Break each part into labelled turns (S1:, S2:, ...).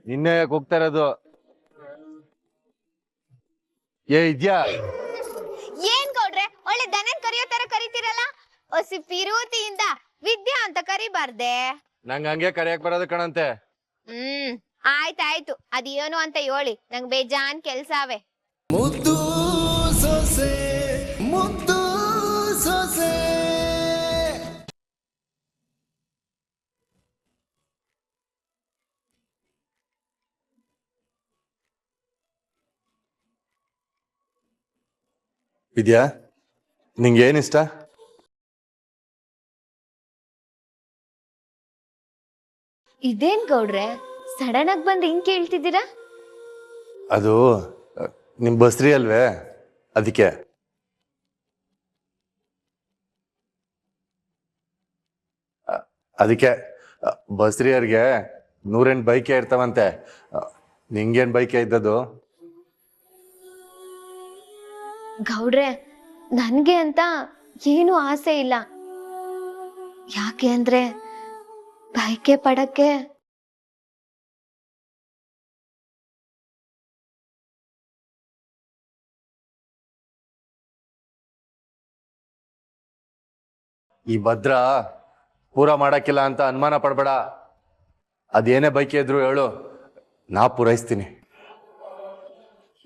S1: ನಿನ್ನೆ ಹೋಗ್ತಾ ಇರೋದು. ಇದ್ಯಾ?
S2: ಏನ್ ಗೌಡ್ರೆ ಒಳ್ಳೆ ದನನ್ ಕರಿಯೋ ತರ ಕರಿತೀರಲ್ಲ. ಒಸಿ ಪಿರೋತಿಯಿಂದ ವಿದ್ಯಾ ಅಂತ ಕರಿಬಾರ್ದೆ?
S1: ನಂಗ ಹಂಗೆ ಕರಿಯಕ್ ಬರೋದು ಕಣಂತೆ.
S2: ಆಯ್ತಾಯ್ತು, ಅದೇನು ಅಂತ ಹೇಳಿ, ನಂಗ್ ಬೇಜಾನ್ ಕೆಲ್ಸಾವೆ.
S3: ಮುದ್ದು ಸೊಸೆ ಮುದ್ದು ಸೊಸೆ.
S1: ವಿದ್ಯಾ, ನಿಂಗೆ ಏನಿಷ್ಟ?
S2: ಇದೇನ್ ಗೌಡ್ರೆ ಸಡನ್ ಆಗಿ ಬಂದ್ ಹಿಂಗ್ ಕೇಳ್ತಿದ್ದೀರಾ?
S1: ಅದು ನಿಮ್ ಬಸ್ರಿ ಅಲ್ವೇ, ಅದಕ್ಕೆ. ಅದಕ್ಕೆ ಬಸ್ರಿಯರ್ಗೆ 108 ಬೈಕೆ ಇರ್ತಾವಂತೆ. ನಿಂಗೇನ್ ಬೈಕೆ ಇದ್ದದ್ದು?
S2: ಗೌಡ್ರೆ ನನ್ಗೆ ಅಂತ ಏನು ಆಸೆ ಇಲ್ಲ. ಯಾಕೆ ಅಂದ್ರೆ ಬೈಕೆ ಪಡಕ್ಕೆ
S1: ಈ ಭದ್ರ ಪೂರ ಮಾಡಕ್ಕಿಲ್ಲ ಅಂತ ಅನುಮಾನ ಪಡ್ಬೇಡ. ಅದೇನೇ ಬೈಕೆ ಇದ್ರು ಹೇಳು, ನಾ ಪೂರೈಸ್ತೀನಿ.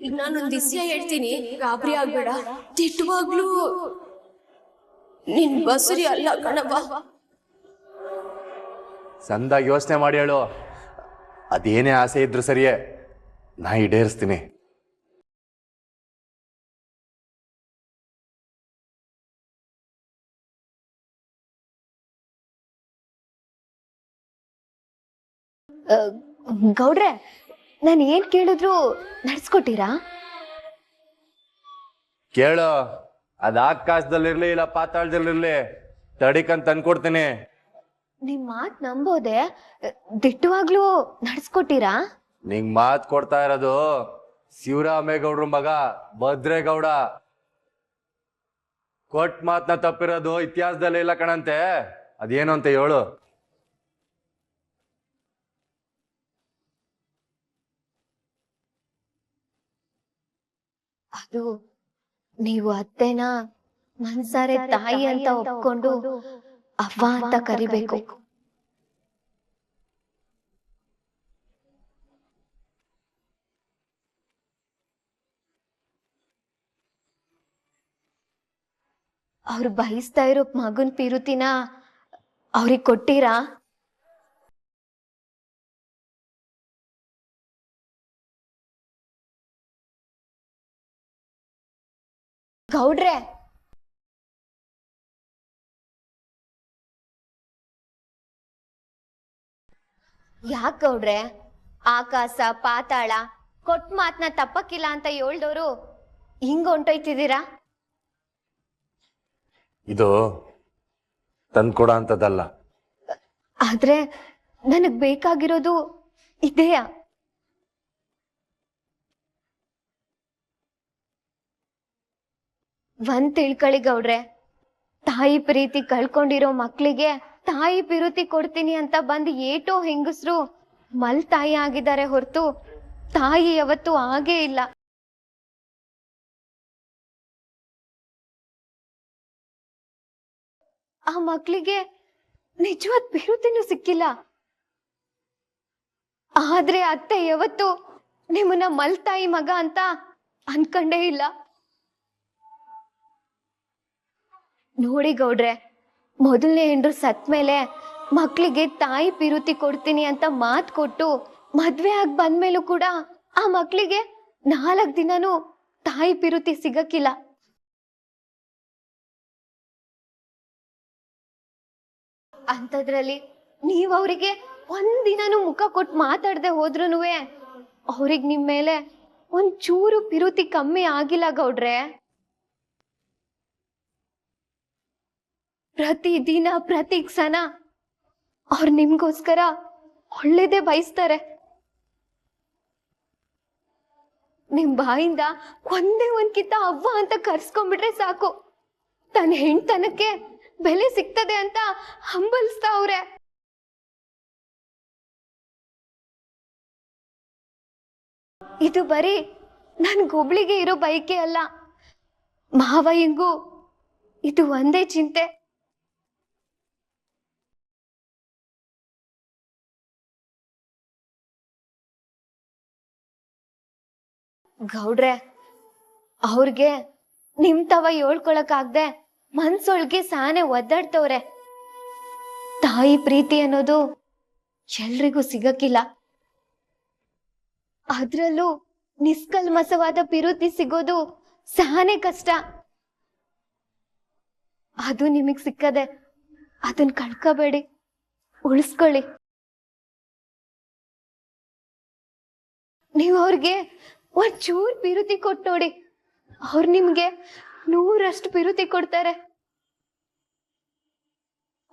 S4: ಈಗ ನಾನೊಂದ್ ವಿಷಯ ಹೇಳ್ತೀನಿ, ಗಾಬರಿ ಆಗ್ಬೇಡ. ತಿಟ್ಟುವಾಗ್ಲೂ ನಿನ್ ಬಸುರಿ ಅಲ್ಲ ಕಣವ.
S1: ಸಂದಾಗಿ ಯೋಚನೆ ಮಾಡಿ ಹೇಳು. ಅದೇನೇ ಆಸೆ ಇದ್ರು ಸರಿಯೇ, ನಾ ಈಡೇರಿಸ್ತೀನಿ.
S2: ಗೌಡ್ರೆ ನಾನು ಏನ್ ಕೇಳಿದ್ರು ನಡ್ಸ್ಕೊಟ್ಟಿರಾ?
S1: ಕೇಳು, ಅದ್ ಆಕಾಶದಲ್ಲಿರ್ಲಿ ಇಲ್ಲ ಪಾತಾಳದಲ್ಲಿರ್ಲಿ, ತಡಿಕಂತ ತಂದ್ಕೊಡ್ತೀನಿ.
S2: ನಿಮ್ ಮಾತ್ ನಂಬೋದೆ, ದಿಟ್ಟವಾಗ್ಲೂ ನಡ್ಸ್ಕೊಟ್ಟಿರಾ?
S1: ನಿಂಗ್ ಮಾತ್ ಕೊಡ್ತಾ ಇರೋದು ಶಿವರಾಮೇಗೌಡ್ರ ಮಗ ಭದ್ರೇಗೌಡ. ಕೊಟ್ ಮಾತ್ನ ತಪ್ಪಿರೋದು ಇತಿಹಾಸದಲ್ಲಿ ಇಲ್ಲ ಕಣಂತೆ. ಅದೇನು ಅಂತ ಹೇಳು.
S2: ಅದು ನೀವು ಅತ್ತೆನ ಮನ್ಸಾರೆ ತಾಯಿ ಅಂತ ಒಪ್ಕೊಂಡು ಅವ್ವ ಅಂತ ಕರಿಬೇಕು. ಅವ್ರು ಬಯಸ್ತಾ ಇರೋ ಮಗನ್ ಪಿರುತಿನ ಅವ್ರಿಗೆ ಕೊಟ್ಟಿರಾ? ಗೌಡ್ರೆ ಯಾಕೆ ಗೌಡ್ರೆ ಆಕಾಶ ಪಾತಾಳ ಕೊಟ್ ಮಾತ್ನ ತಪ್ಪಕ್ಕಿಲ್ಲ ಅಂತ ಹೇಳ್ದವ್ರು ಹಿಂಗ್ ಹೊಂಟೋಯ್ತಿದ್ದೀರಾ?
S1: ಇದು ತಂದ್ಕೊಡ ಅಂತದಲ್ಲ.
S2: ಆದ್ರೆ ನನಗ್ ಬೇಕಾಗಿರೋದು ಇದೆಯಾ? ಒಂದ್ ತಿಳ್ಕಳಿ ಗೌಡ್ರೆ, ತಾಯಿ ಪ್ರೀತಿ ಕಳ್ಕೊಂಡಿರೋ ಮಕ್ಳಿಗೆ ತಾಯಿ ಪಿರುತಿ ಕೊಡ್ತೀನಿ ಅಂತ ಬಂದು ಏಟೋ ಹೆಂಗಸ್ರು ಮಲ್ ತಾಯಿ ಆಗಿದ್ದಾರೆ ಹೊರತು ತಾಯಿ ಯಾವತ್ತೂ ಆಗೇ ಇಲ್ಲ. ಆ ಮಕ್ಳಿಗೆ ನಿಜವಾದ ಪಿರುತಿನೂ ಸಿಕ್ಕಿಲ್ಲ. ಆದ್ರೆ ಅತ್ತೆ ಯಾವತ್ತು ನಿಮ್ಮನ್ನ ಮಲ್ತಾಯಿ ಮಗ ಅಂತ ಅನ್ಕಂಡೇ ಇಲ್ಲ. ನೋಡಿ ಗೌಡ್ರೆ, ಮೊದಲನೇ ಹೆಂಡ್ರು ಸತ್ ಮೇಲೆ ಮಕ್ಳಿಗೆ ತಾಯಿ ಪಿರುತಿ ಕೊಡ್ತೀನಿ ಅಂತ ಮಾತ್ ಕೊಟ್ಟು ಮದ್ವೆ ಆಗಿ ಬಂದ್ಮೇಲೂ ಕೂಡ ಆ ಮಕ್ಳಿಗೆ 4 ದಿನನೂ ತಾಯಿ ಪಿರುತಿ ಸಿಗಕ್ಕಿಲ್ಲ. ಅಂತದ್ರಲ್ಲಿ ನೀವ್ ಅವ್ರಿಗೆ ಒಂದಿನನೂ ಮುಖ ಕೊಟ್ಟು ಮಾತಾಡದೆ ಹೋದ್ರುನುವೆ ಅವ್ರಿಗೆ ನಿಮ್ ಮೇಲೆ ಒಂಚೂರು ಪಿರುತಿ ಕಮ್ಮಿ ಆಗಿಲ್ಲ ಗೌಡ್ರೆ. ಪ್ರತಿ ದಿನ ಪ್ರತಿ ಕ್ಷಣ ಅವ್ರು ನಿಮ್ಗೋಸ್ಕರ ಒಳ್ಳೇದೇ ಬಯಸ್ತಾರೆ. ನಿಮ್ ಬಾಯಿಂದ ಒಂದೇ ಒಂದ್ಕಿಂತ ಅವ್ವ ಅಂತ ಕರ್ಸ್ಕೊಂಡ್ಬಿಟ್ರೆ ಸಾಕು, ತನ್ನ ಹೆಣ್ತನಕ್ಕೆ ಬೆಲೆ ಸಿಗ್ತದೆ ಅಂತ ಹಂಬಲಿಸ್ತಾ ಅವ್ರೆ. ಇದು ಬರೀ ನನ್ಗೊಬ್ಳಿಗೆ ಇರೋ ಬಯಕೆ ಅಲ್ಲ, ಮಾವಯ್ಯಂಗೂ ಇದು ಒಂದೇ ಚಿಂತೆ. ಗೌಡ್ರೆ, ಅವ್ರಿಗೆ ನಿಮ್ ತವ ಹೇಳ್ಕೊಳಕ್ಕಾಗ್ದೆ ಮನ್ಸೊಳ್ಗೆ ಸಾನೆ ಒದ್ದಾಡ್ತವ್ರೆ. ತಾಯಿ ಪ್ರೀತಿ ಅನ್ನೋದು ಎಲ್ರಿಗೂ ಸಿಗಕ್ಕಿಲ್ಲ, ಅದ್ರಲ್ಲೂ ನಿಷ್ಕಲ್ಮಸವಾದ ಪಿರುತಿ ಸಿಗೋದು ಸಾನೆ ಕಷ್ಟ. ಅದು ನಿಮಗ್ ಸಿಕ್ಕದೆ, ಅದನ್ ಕಳ್ಕೋಬೇಡಿ, ಉಳಿಸ್ಕೊಳ್ಳಿ. ನೀವು ಅವ್ರಿಗೆ ಒಂಚೂರ್ ಪಿರುತಿ ಕೊಟ್ಟು ನೋಡಿ, ಅವ್ರು ನಿಮ್ಗೆ 100ರಷ್ಟು ಪಿರುತಿ ಕೊಡ್ತಾರೆ.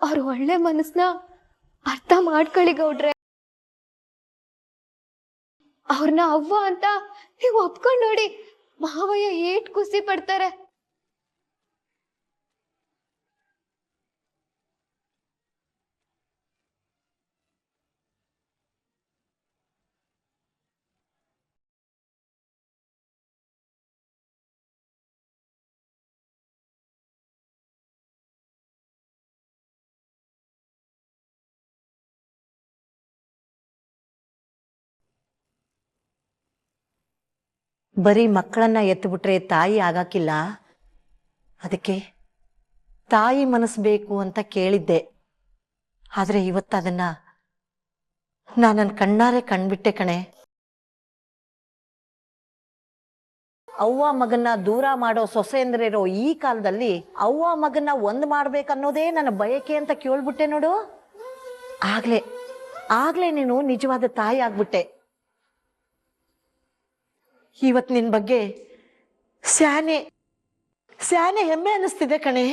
S2: ಅವ್ರ ಒಳ್ಳೆ ಮನಸ್ನ ಅರ್ಥ ಮಾಡ್ಕೊಳ್ಳಿ ಗೌಡ್ರೆ. ಅವ್ರನ್ನ ಅವ್ವ ಅಂತ ನೀವು ಒಪ್ಕೊಂಡ್ ನೋಡಿ, ಮಾವಯ್ಯ ಏಟ್ ಖುಷಿ ಪಡ್ತಾರೆ.
S5: ಬರೀ ಮಕ್ಕಳನ್ನ ಎತ್ತುಬಿಟ್ರೆ ತಾಯಿ ಆಗಾಕಿಲ್ಲ, ಅದಕ್ಕೆ ತಾಯಿ ಮನಸ್ಸು ಬೇಕು ಅಂತ ಕೇಳಿದ್ದೆ. ಆದರೆ ಇವತ್ತು ಅದನ್ನ ನಾನು ನನ್ನ ಕಣ್ಣಾರೆ ಕಂಡ್ಬಿಟ್ಟೆ ಕಣೆ. ಅವ್ವ ಮಗನ್ನ ದೂರ ಮಾಡೋ ಸೊಸೆಯಂದ್ರಿರೋ ಈ ಕಾಲದಲ್ಲಿ ಅವ್ವ ಮಗನ್ನ ಒಂದು ಮಾಡ್ಬೇಕನ್ನೋದೇ ನನ್ನ ಬಯಕೆ ಅಂತ ಕೇಳ್ಬಿಟ್ಟೆ ನೋಡು. ಆಗ್ಲೇ ನೀನು ನಿಜವಾದ ತಾಯಿ ಆಗ್ಬಿಟ್ಟೆ. ಇವತ್ತು ನಿನ್ನ ಬಗ್ಗೆ ಸ್ಯಾನೆ ಹೆಮ್ಮೆ ಅನ್ನಿಸ್ತಿದೆ ಕಣೆ.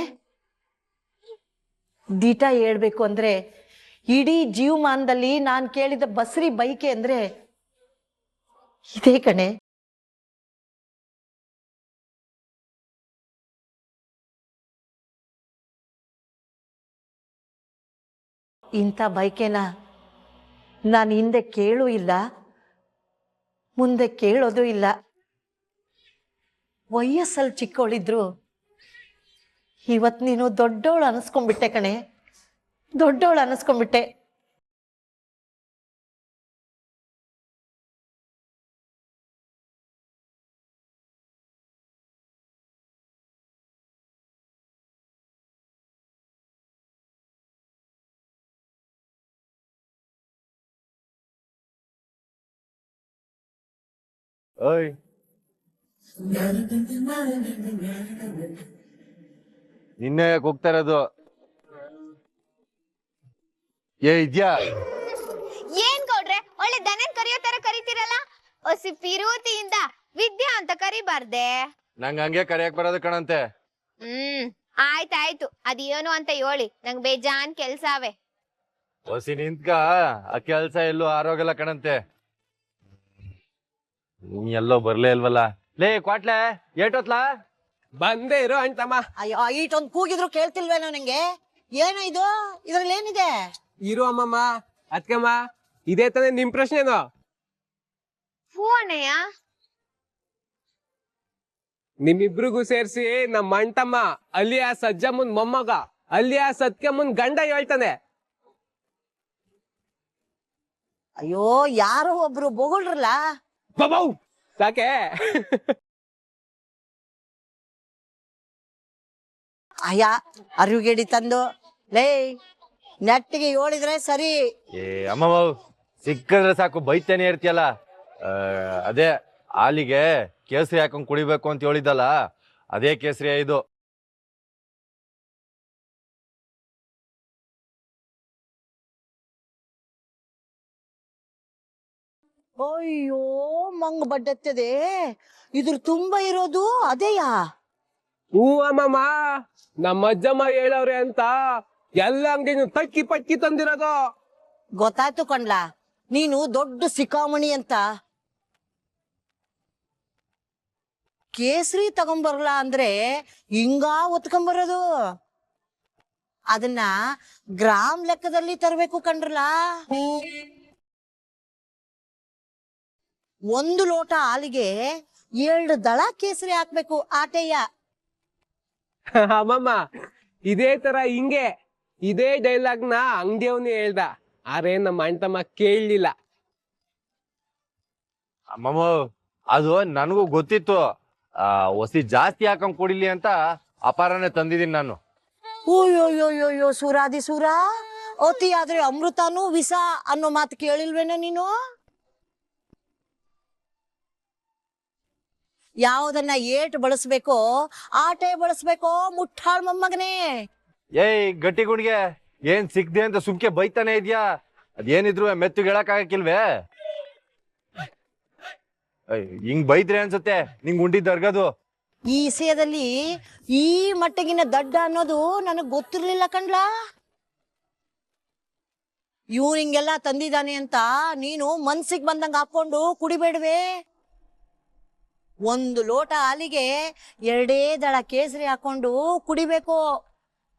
S5: ದೀಟ ಹೇಳ್ಬೇಕು ಅಂದ್ರೆ ಇಡೀ ಜೀವಮಾನದಲ್ಲಿ ನಾನು ಕೇಳಿದ ಬಸ್ರಿ ಬೈಕೆ ಅಂದ್ರೆ ಇದೇ ಕಣೆ. ಇಂಥ ಬೈಕೆನ ನಾನು ಹಿಂದೆ ಕೇಳೂ ಇಲ್ಲ, ಮುಂದೆ ಕೇಳೋದು ಇಲ್ಲ. ವಯಸ್ಸಲ್ಲಿ ಚಿಕ್ಕವಳಿದ್ರು ಇವತ್ತು ನೀನು ದೊಡ್ಡವಳು ಅನಿಸ್ಕೊಂಡ್ಬಿಟ್ಟೆ ಕಣೆ, ದೊಡ್ಡವಳು ಅನಿಸ್ಕೊಂಡ್ಬಿಟ್ಟೆ.
S1: ಓಯ್, ನಿನ್ನೆ ಯಾಕೆ ಹೋಗ್ತಾ ಇರೋದು? ಇದ್ಯಾ?
S2: ಏನ್ ಗೌಡ್ರೆ, ಒಳ್ಳೆ ದನನ್ ಕರಿಯೋ ತರ ಕರಿತೀರಲ್ಲ, ಒಸಿ ಪಿರುತಿಯಿಂದ ವಿದ್ಯಾ ಅಂತ ಕರಿಬಾರ್ದೆ?
S1: ನಂಗೆ ಹಂಗೆ ಕರಿಯಕ್ ಬರೋದು ಕಣಂತೆ.
S2: ಆಯ್ತಾಯ್ತು, ಅದೇನು ಅಂತ ಹೇಳಿ, ನಂಗ್ ಬೇಜಾನ್ ಕೆಲ್ಸ ಅವೆ.
S1: ಹೊಸಿ ನಿಂತ್ಕ, ಆ ಕೆಲ್ಸ ಎಲ್ಲೂ ಆರೋಗಲ್ಲ ಕಣಂತೆ. ನೀ ಎಲ್ಲೋ ಬರ್ಲೇ ಇಲ್ವಲ್ಲ. ಲೇ ಕ್ವಾಟ್ಲೆ, ಏಟೋತ್ಲಾ?
S6: ಬಂದೇ ಇರೋ ಅಣ್ತಮ್ಮ.
S5: ಅಯ್ಯೋ, ಈಟೊಂದು ಕೂಗಿದ್ರು ಕೇಳ್ತಿಲ್ವೇನೋ ನಂಗೆ? ಏನೋ ಇದು, ಇದ್ರಲ್ಲಿ ಏನಿದೆ?
S6: ಇರು ಅಮ್ಮಮ್ಮ, ಅದ್ಕಮ್ಮ, ಇದೇ ತಾನೇ ನಿಮ್ ಪ್ರಶ್ನೆನೋ?
S2: ಹೂ ಅಣ್ಣಯ್ಯ.
S6: ನಿಮ್ಮಿಬ್ರಿಗೂ ಸೇರ್ಸಿ ನಮ್ಮ ಅಣ್ತಮ್ಮ ಅಲ್ಲಿಯ ಸಜ್ಜಮ್ಮನ್ ಮೊಮ್ಮಗ, ಅಲ್ಲಿಯ ಸತ್ಯಮ್ಮನ್ ಗಂಡ ಹೇಳ್ತಾನೆ.
S5: ಅಯ್ಯೋ, ಯಾರೋ ಒಬ್ರು ಬೊಗಳ್ರಲ್ಲ.
S6: ಬಬೌ ಸಾಕೆ.
S5: ಅಯ್ಯ, ಅರಿವಿಗೇಡಿ ತಂದು ಲೇ ನೆಟ್ಟಿಗೆ ಹೇಳಿದ್ರೆ ಸರಿ.
S1: ಅಮ್ಮವ ಸಿಕ್ಕಿದ್ರೆ ಸಾಕು ಬೈತಾನೆ ಇರ್ತೀಯಲ್ಲ. ಅದೇ ಹಾಲಿಗೆ ಕೇಸರಿ ಹಾಕೊಂಡ್ ಕುಡಿಬೇಕು ಅಂತ ಹೇಳಿದ್ದಲ್ಲ, ಅದೇ ಕೇಸರಿ ಇದು.
S5: ಅಯ್ಯೋ, ಮಂಗ್ ಬಡ್ಡತ್ತದೆ. ಇದ್ರ ತುಂಬಾ ಇರೋದು ಅದೇಯಾ?
S6: ಹೂ ಅಮ್ಮಮ್ಮ, ನಮ್ಮ ಅಜ್ಜಮ್ಮ ಹೇಳವ್ರೆ ಅಂತ ಎಲ್ಲ ಅಂಗಡಿನೂ ತಕ್ಕಿ ಪಕ್ಕಿ ತಂದಿರೋದು.
S5: ಗೊತ್ತಾಯ್ತು ಕಣ್ಲಾ, ನೀನು ದೊಡ್ಡ ಸಿಕ್ಕಾಮಣಿ ಅಂತ. ಕೇಸರಿ ತಗೊಂಬರಲ್ಲ ಅಂದ್ರೆ ಹಿಂಗ ಒತ್ಕೊಂಬರೋದು. ಅದನ್ನ ಗ್ರಾಮ್ ಲೆಕ್ಕದಲ್ಲಿ ತರಬೇಕು ಕಣ್ರಲ್ಲ. ಒಂದು ಲೋಟ ಹಾಲಿಗೆ 2 ದಳ ಕೇಸರಿ ಹಾಕ್ಬೇಕು ಆಟೆಯ.
S6: ಅಮ್ಮಮ್ಮ ಇದೇ ತರ ಹಿಂಗೆ ಇದೇ ಡೈಲಾಗ್ ನ ಅಂಗಡಿಯವನೇ ಹೇಳ್ದ, ಆದ್ರೆ ನಮ್ಮ ಅಣ್ತಮ್ಮ ಕೇಳಲಿಲ್ಲ.
S1: ಅಮ್ಮಮ್ಮ ಅದು ನನಗೂ ಗೊತ್ತಿತ್ತು. ಒಸಿ ಜಾಸ್ತಿ ಹಾಕೊಂಡ್ ಕುಡಿಲಿ ಅಂತ ಅಪಾರನೇ ತಂದಿದ್ದೀನಿ ನಾನು.
S5: ಓಯ್ಯೋಯ್ಯೋಯ್ಯೋ ಸೂರಾದಿ ಸೂರ, ಅತಿ ಆದ್ರೆ ಅಮೃತನೂ ವಿಷ ಅನ್ನೋ ಮಾತು ಕೇಳಿಲ್ವೇನೋ ನೀನು? ಯಾವುದನ್ನ ಏಟ್ ಬಳಸ್ಬೇಕೋ ಆಟೆ ಬಳಸ್ಬೇಕೋ ಮುಟ್ಟಾಳ್ ಮೊಮ್ಮಗನೇ.
S1: ಏಯ್ ಗಟ್ಟಿ ಗುಣ್ಗೆ, ಏನ್ ಸಿಕ್ದೆ ಅಂತ ಸುಮ್ಕೆ ಬೈತಾನೆ ಇದ್ಯಾ? ಅದೇನಿದ್ರು ಮೆತ್ತಗೆ ಹೇಳಕ್ ಆಗಕ್ಕಿಲ್ವೇ? ಹಿಂಗ್ ಬೈದ್ರೆ ಅನ್ಸುತ್ತೆ ನಿಂಗ್ ಉಂಡಿದ್ದು ಅರ್ಗದು.
S5: ಈ ವಿಷಯದಲ್ಲಿ ಈ ಮಟ್ಟಗಿನ ದಡ್ಡ ಅನ್ನೋದು ನನಗ್ ಗೊತ್ತಿರ್ಲಿಲ್ಲ ಕಣ್ಲಾ. ಇವ್ನು ಹಿಂಗೆಲ್ಲ ತಂದಿದ್ದಾನೆ ಅಂತ ನೀನು ಮನ್ಸಿಗೆ ಬಂದಂಗ ಹಾಕೊಂಡು ಕುಡಿಬೇಡ್ವೆ. 1 ಲೋಟ ಹಾಲಿಗೆ 2 ದಳ ಕೇಸರಿ ಹಾಕೊಂಡು ಕುಡಿಬೇಕು.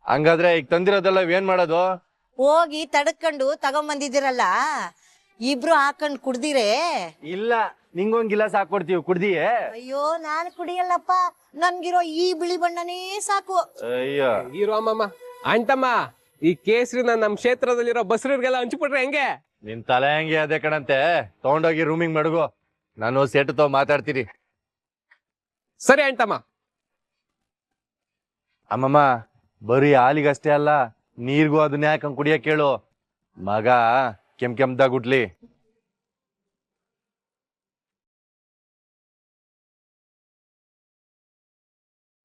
S1: ಹಂಗಾದ್ರೆ ಈಗ ತಂದಿರೋದೆಲ್ಲ ಏನ್ ಮಾಡೋದು?
S5: ಹೋಗಿ ತಡ್ಕೊಂಡು ತಗೊಂಬಂದಿದ್ದೀರಲ್ಲ, ಇಬ್ರು ಹಾಕೊಂಡ್ ಕುಡ್ದಿರೆ.
S1: ಇಲ್ಲ, ನಿಂಗೊಂದ್ ಗಿಲಾಸ್ ಹಾಕೊಡ್ತೀವಿ, ಕುಡ್ದಿಯೇ?
S5: ಅಯ್ಯೋ ನಾನ್ ಕುಡಿಯಲ್ಲಪ್ಪ, ನನ್ಗಿರೋ ಈ ಬಿಳಿ ಬಣ್ಣನೇ ಸಾಕು.
S1: ಅಯ್ಯೋ
S6: ಇರೋ ಅಮ್ಮಮ್ಮ, ಅಣ್ತಮ್ಮ ಈ ಕೇಸರಿನ ನಮ್ ಕ್ಷೇತ್ರದಲ್ಲಿರೋ ಬಸ್ರಿಗೆಲ್ಲ ಹಂಚ್ಬಿಟ್ರೆ ಹೆಂಗೆ?
S1: ನಿನ್ ತಲೆ ಹಂಗೆ ಅದೇ ಕಣಂತೆ. ತಗೊಂಡೋಗಿ ರೂಮಿಂಗ್ ಮಡಗು, ನಾನು ಸೇಟು ತಗೋ ಮಾತಾಡ್ತೀರಿ.
S6: ಸರಿ ಅಣ್ತಮ್ಮ.
S1: ಅಮ್ಮಮ್ಮ ಬರೀ ಹಾಲಿಗಷ್ಟೇ ಅಲ್ಲ, ನೀರ್ಗೂ ಅದನ್ನ ಯಾಕಂಗ್ ಕುಡಿಯಕ್ ಕೇಳು. ಮಗ ಕೆಂದಾಗ ಉಟ್ಲಿ.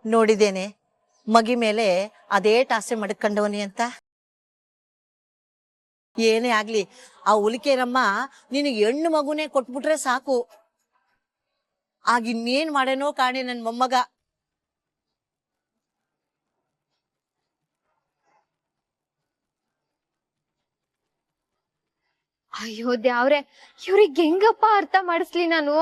S5: ನೋಡಿದ್ದೇನೆ ಮಗಿ ಮೇಲೆ ಅದೇ ಟಾಸೆ ಮಡ್ಕೊಂಡವನಿ ಅಂತ. ಏನೇ ಆಗ್ಲಿ ಆ ಉಲಿಕೆರಮ್ಮ ನಿನಗೆ ಹೆಣ್ಣು ಮಗುನೇ ಕೊಟ್ಬಿಟ್ರೆ ಸಾಕು. ಆಗಿನ್ನೇನ್ ಮಾಡೇನೋ ಕಾಣೆ ನನ್ ಮೊಮ್ಮಗ.
S2: ಅಯ್ಯೋ ದ್ಯಾವ್ರೆ, ಇವ್ರಿಗೆ ಹೆಂಗಪ್ಪ ಅರ್ಥ ಮಾಡಿಸ್ಲಿ ನಾನು?